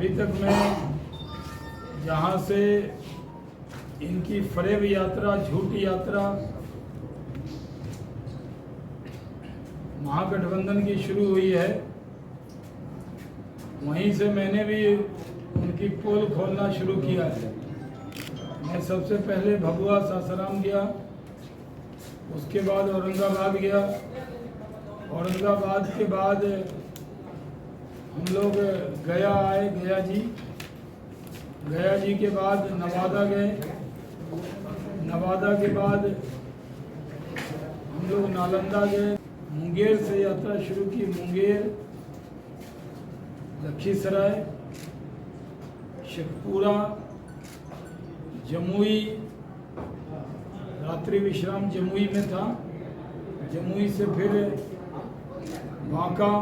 अभी तक मैं जहाँ से इनकी फरेब यात्रा, झूठी यात्रा महागठबंधन की शुरू हुई है, वहीं से मैंने भी उनकी पोल खोलना शुरू किया है। मैं सबसे पहले भभुआ सासाराम गया, उसके बाद औरंगाबाद गया, औरंगाबाद के बाद हम लोग गया आए, गया जी के बाद नवादा गए, नवादा के बाद हम लोग नालंदा गए, मुंगेर से यात्रा शुरू की, मुंगेर, लखीसराय, शेखपुरा, जमुई, रात्रि विश्राम जमुई में था, जमुई से फिर बांका,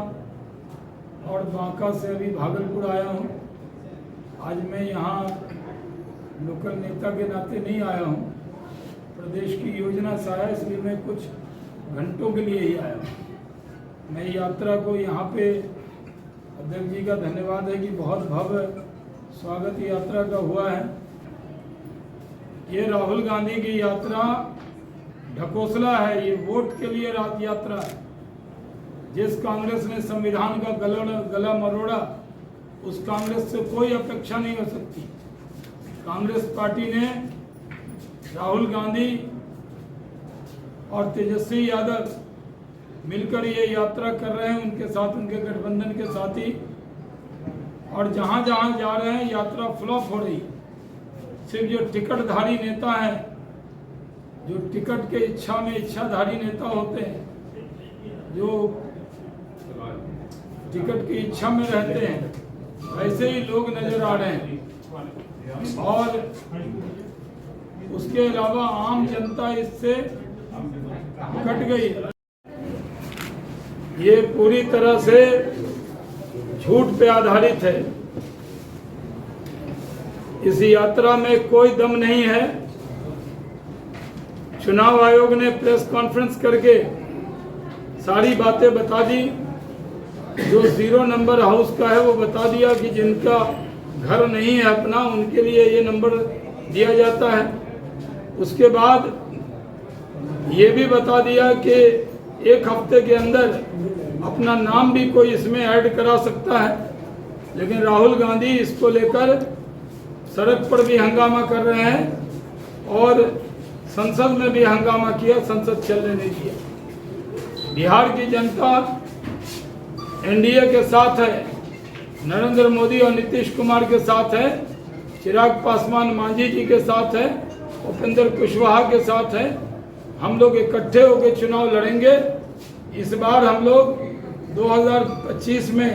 और बांका से अभी भागलपुर आया हूँ। आज मैं यहाँ लोकल नेता के नाते नहीं आया हूँ, प्रदेश की योजना से आया, इसलिए मैं कुछ घंटों के लिए ही आया हूँ। मैं यात्रा को यहाँ पे अध्यक्ष जी का धन्यवाद है कि बहुत भव्य स्वागत यात्रा का हुआ है। ये राहुल गांधी की यात्रा ढकोसला है, ये वोट के लिए यात्रा है। जिस कांग्रेस ने संविधान का गला मरोड़ा, उस कांग्रेस से कोई अपेक्षा नहीं हो सकती। कांग्रेस पार्टी ने राहुल गांधी और तेजस्वी यादव मिलकर ये यात्रा कर रहे हैं, उनके साथ, उनके गठबंधन के साथी, और जहां जहां जा रहे हैं यात्रा फ्लॉप हो रही। सिर्फ जो टिकटधारी नेता हैं, जो टिकट के इच्छा में इच्छाधारी नेता होते हैं, जो टिकट की इच्छा में रहते हैं, वैसे ही लोग नजर आ रहे हैं। और उसके अलावा आम जनता इससे कट गई। ये पूरी तरह से झूठ पे आधारित है। इस यात्रा में कोई दम नहीं है। चुनाव आयोग ने प्रेस कॉन्फ्रेंस करके सारी बातें बता दी। जो 0 नंबर हाउस का है वो बता दिया कि जिनका घर नहीं है अपना, उनके लिए ये नंबर दिया जाता है। उसके बाद ये भी बता दिया कि 1 हफ्ते के अंदर अपना नाम भी कोई इसमें ऐड करा सकता है। लेकिन राहुल गांधी इसको लेकर सड़क पर भी हंगामा कर रहे हैं और संसद में भी हंगामा किया, संसद चलने नहीं दिया। बिहार की जनता एनडीए के साथ है, नरेंद्र मोदी और नीतीश कुमार के साथ है, चिराग पासवान मांझी जी के साथ है, उपेंद्र कुशवाहा के साथ है। हम लोग इकट्ठे होकर चुनाव लड़ेंगे। इस बार हम लोग 2025 में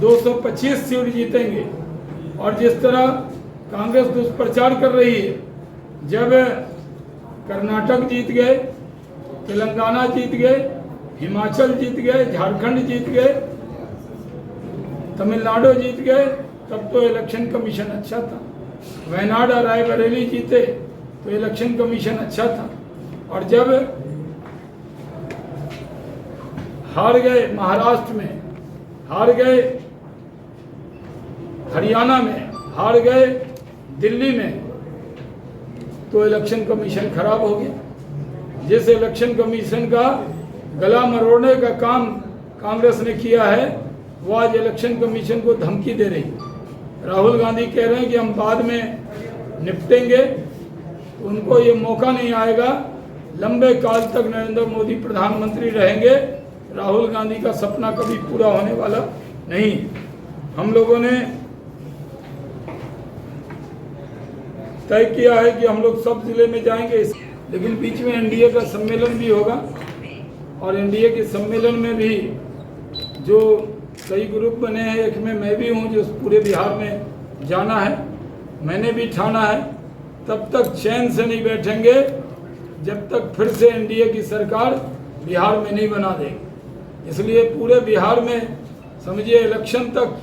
225 सीट जीतेंगे। और जिस तरह कांग्रेस दुष्प्रचार कर रही है, जब कर्नाटक जीत गए, तेलंगाना जीत गए, हिमाचल जीत गए, झारखंड जीत गए, तमिलनाडु जीत गए, तब तो इलेक्शन कमीशन अच्छा था। वायनाड और रायबरेली जीते तो इलेक्शन कमीशन अच्छा था। और जब हार गए महाराष्ट्र में, हार गए हरियाणा में, हार गए दिल्ली में, तो इलेक्शन कमीशन खराब हो गया। जिस इलेक्शन कमीशन का गला मरोड़ने का काम कांग्रेस ने किया है, वो आज इलेक्शन कमीशन को धमकी दे रही। राहुल गांधी कह रहे हैं कि हम बाद में निपटेंगे, तो उनको ये मौका नहीं आएगा। लंबे काल तक नरेंद्र मोदी प्रधानमंत्री रहेंगे। राहुल गांधी का सपना कभी पूरा होने वाला नहीं। हम लोगों ने तय किया है कि हम लोग सब जिले में जाएंगे, लेकिन बीच में एनडीए का सम्मेलन भी होगा, और एनडीए के सम्मेलन में भी जो कई ग्रुप बने हैं, एक में मैं भी हूं, जो पूरे बिहार में जाना है, मैंने भी ठाना है। तब तक चैन से नहीं बैठेंगे जब तक फिर से एनडीए की सरकार बिहार में नहीं बना देगी। इसलिए पूरे बिहार में समझिए इलेक्शन तक,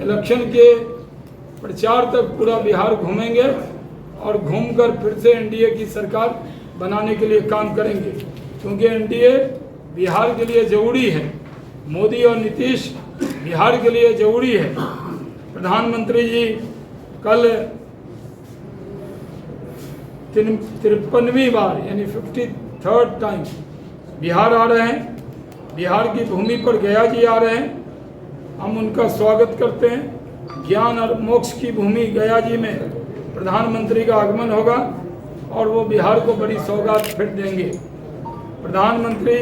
इलेक्शन के प्रचार तक पूरा बिहार घूमेंगे और घूमकर फिर से एनडीए की सरकार बनाने के लिए काम करेंगे, क्योंकि एनडीए बिहार के लिए जरूरी है। मोदी और नीतीश बिहार के लिए जरूरी है। प्रधानमंत्री जी कल 53वीं बार यानी 53rd टाइम बिहार आ रहे हैं। बिहार की भूमि पर गया जी आ रहे हैं, हम उनका स्वागत करते हैं। ज्ञान और मोक्ष की भूमि गया जी में प्रधानमंत्री का आगमन होगा और वो बिहार को बड़ी सौगात फिर देंगे। प्रधानमंत्री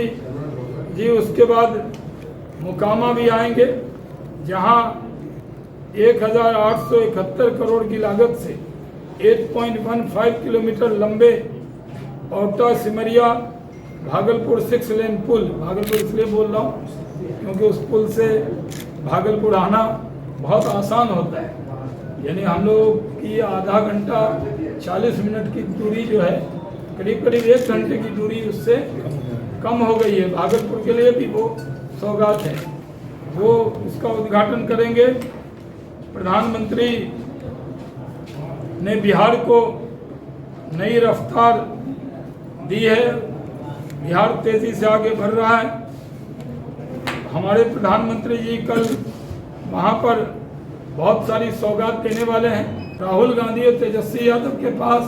जी उसके बाद मोकामा भी आएंगे, जहां 1871 करोड़ की लागत से 8.15 किलोमीटर लंबे औटा सिमरिया भागलपुर 6 लेन पुल, भागलपुर इसलिए बोल रहा हूँ क्योंकि उस पुल से भागलपुर आना बहुत आसान होता है। यानी हम लोग की आधा घंटा 40 मिनट की दूरी जो है करीब करीब 1 घंटे की दूरी उससे कम हो गई है। भागलपुर के लिए भी वो सौगात है। वो उसका उद्घाटन करेंगे। प्रधानमंत्री ने बिहार को नई रफ्तार दी है, बिहार तेजी से आगे बढ़ रहा है। हमारे प्रधानमंत्री जी कल वहाँ पर बहुत सारी सौगात देने वाले हैं। राहुल गांधी और तेजस्वी यादव के पास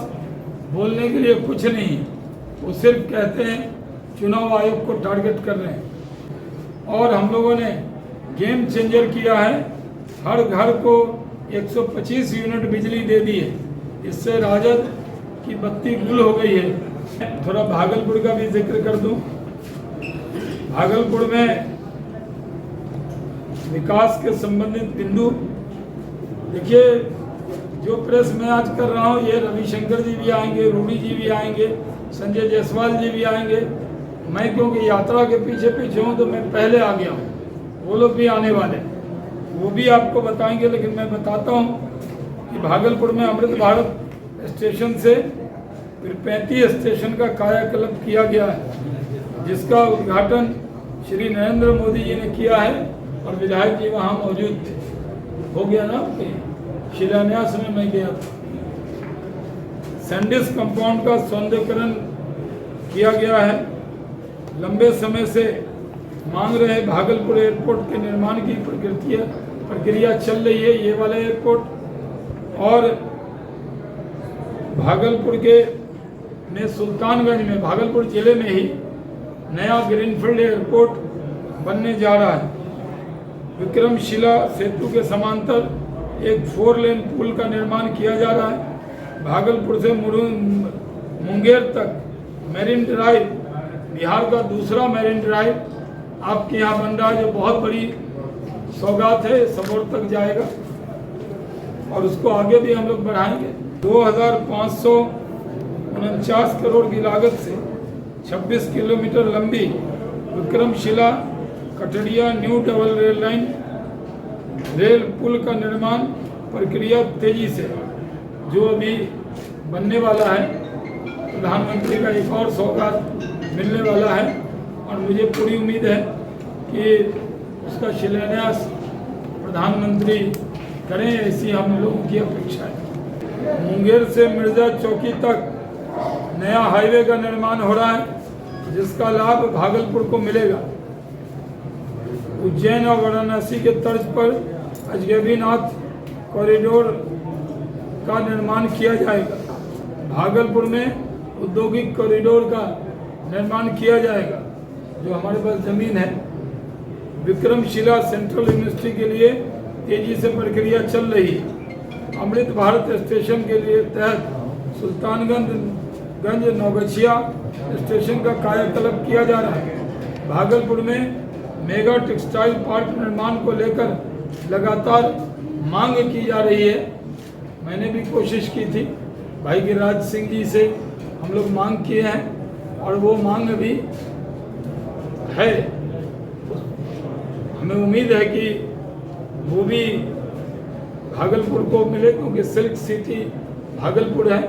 बोलने के लिए कुछ नहीं है, वो सिर्फ कहते हैं चुनाव आयोग को टारगेट कर रहे हैं। और हम लोगों ने गेम चेंजर किया है, हर घर को 125 यूनिट बिजली दे दी है। इससे राजद की बत्ती गुल हो गई है। थोड़ा भागलपुर का भी जिक्र कर दूं। भागलपुर में विकास के संबंधित बिंदु देखिए, जो प्रेस मैं आज कर रहा हूँ ये रविशंकर जी भी आएंगे, रूडी जी भी आएंगे, संजय जायसवाल जी भी आएंगे। मैं क्योंकि यात्रा के पीछे पीछे हूँ तो मैं पहले आ गया हूँ, वो लोग भी आने वाले, वो भी आपको बताएंगे। लेकिन मैं बताता हूँ कि भागलपुर में अमृत भारत स्टेशन से फिर 35 स्टेशन का कायाकल्प किया गया है, जिसका उद्घाटन श्री नरेंद्र मोदी जी ने किया है और विधायक जी वहाँ मौजूद थे। हो गया ना, आपके शिलान्यास में मैं गया था। सैंडिस कंपाउंड का सौंदर्यकरण किया गया है। लंबे समय से मांग रहे भागलपुर एयरपोर्ट के निर्माण की प्रक्रिया चल रही है, ये वाला एयरपोर्ट। और भागलपुर के में सुल्तानगंज में, भागलपुर जिले में ही नया ग्रीनफील्ड एयरपोर्ट बनने जा रहा है। विक्रमशिला सेतु के समांतर एक 4 लेन पुल का निर्माण किया जा रहा है। भागलपुर से मुंगेर तक मैरीन ड्राइव, बिहार का दूसरा मैरीन ड्राइव आपके यहाँ बन रहा है, जो बहुत बड़ी सौगात है, सबौर तक जाएगा और उसको आगे भी हम लोग बढ़ाएंगे। 2549 करोड़ की लागत से 26 किलोमीटर लंबी Vikramshila Katariya new double rail line rail पुल का निर्माण प्रक्रिया तेजी से जो अभी बनने वाला है, प्रधानमंत्री का एक और सौगात मिलने वाला है और मुझे पूरी उम्मीद है कि उसका शिलान्यास प्रधानमंत्री करें, ऐसी हम लोगों की अपेक्षा है। मुंगेर से मिर्जा चौकी तक नया हाईवे का निर्माण हो रहा है, जिसका लाभ भागलपुर को मिलेगा। उज्जैन और वाराणसी के तर्ज पर अजगैबीनाथ कॉरिडोर का निर्माण किया जाएगा। भागलपुर में औद्योगिक कॉरिडोर का निर्माण किया जाएगा, जो हमारे पास जमीन है। विक्रमशिला सेंट्रल यूनिवर्सिटी के लिए तेजी से प्रक्रिया चल रही है। अमृत भारत स्टेशन के लिए तहत सुल्तानगंज नौगछिया स्टेशन का कायाकल्प किया जा रहा है। भागलपुर में मेगा टेक्सटाइल पार्क निर्माण को लेकर लगातार मांग की जा रही है। मैंने भी कोशिश की थी, भाई गिरिराज सिंह जी से हम लोग मांग किए हैं और वो मांग भी है। हमें उम्मीद है कि वो भी भागलपुर को मिले, क्योंकि सिल्क सिटी भागलपुर है।